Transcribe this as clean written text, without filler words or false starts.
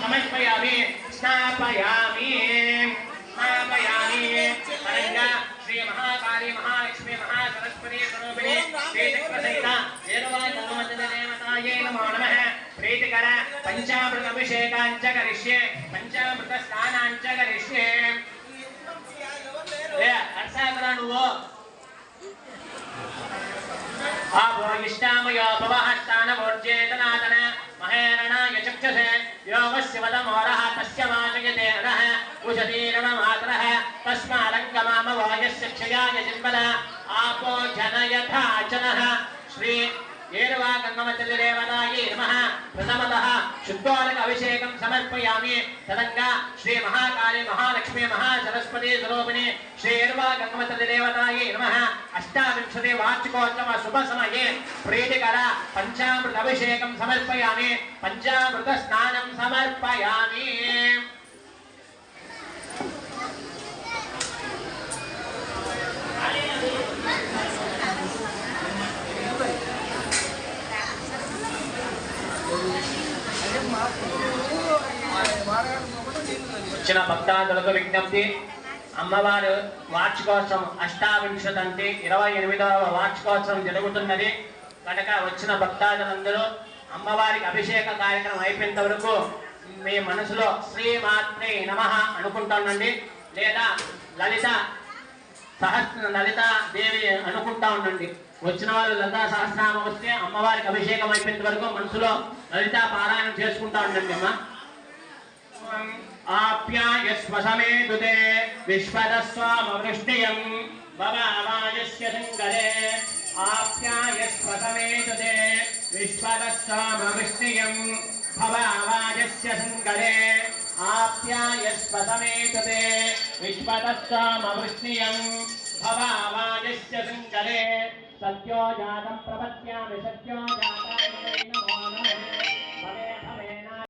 समर्पयामि स्नापयामि स्नापयामि परंगा श्री महाकाली महालक्ष्मी महासरस्वती स्वरूपिणी श्रीचक्रसहिता देवताये नमो नमः प्रीतिकर पंचामृत अभिषेकांच करिष्ये पंचामृत स्नानांच करिष्ये अर्षाकरा नुव्वु आभोगिष्टामयो भवहस्तानवोर्जेतनादन महेरणाय चक्षुषे योगस्य वदमोरः तस्य वाचयते नः उषतीरणमात्रः तस्मारङ्गमामवायस्य क्षयाय जिन्मद आपो जनयथाचनः श्री येरवा गंगमचल्यदेवतायै नमः प्रथमतः शुद्धोदक अभिषेकं समर्पयामि तदंगा श्री महाकाली महालक्ष्मी महासरस्वती स्वरूपिणी श्री येरवा गंगमचल्यदेवतायै नमः अष्टाविंशति वार्षिकोत्सव शुभ समये प्रीतिकर पंचामृत अभिषेकं समर्पयामि पंचामृत स्नानं समर्पयामि వచ్చిన భక్తాదులకు విజ్ఞప్తి అమ్మవారు వార్షికోత్సవం అష్టావింశతి అంటే 28వ వార్షికోత్సవం జరుగుతున్నది కనుక వచ్చిన భక్తాదులందరూ అమ్మవారికి అభిషేక కార్యక్రమం అయిపోయేంత వరకు మీ మనసులో శ్రీమాత్రే నమః అనుకుంటానండి లేదా లలిత దేవి అనుకుంటా ఉండండి వచ్చిన వాళ్ళు లలితా సహస్రనామం వస్తే అమ్మవారికి అభిషేకం అయిపోయేంత వరకు మనసులో లలితా పారాయణం చేసుకుంటా ఉండండి అమ్మ आप्यायस्व समेतुते विश्वदस्वामवृष्टियं भवावायस्य शङ्करे आप्यायस्व समेतुते विश्वदस्वामवृष्टियं भवावायस्य शङ्करे आप्यायस्व समेतुते विश्वदस्वामवृष्टियं भवावायस्य शङ्करे सत्यो जातं प्रपद्यामि सत्यो जाताय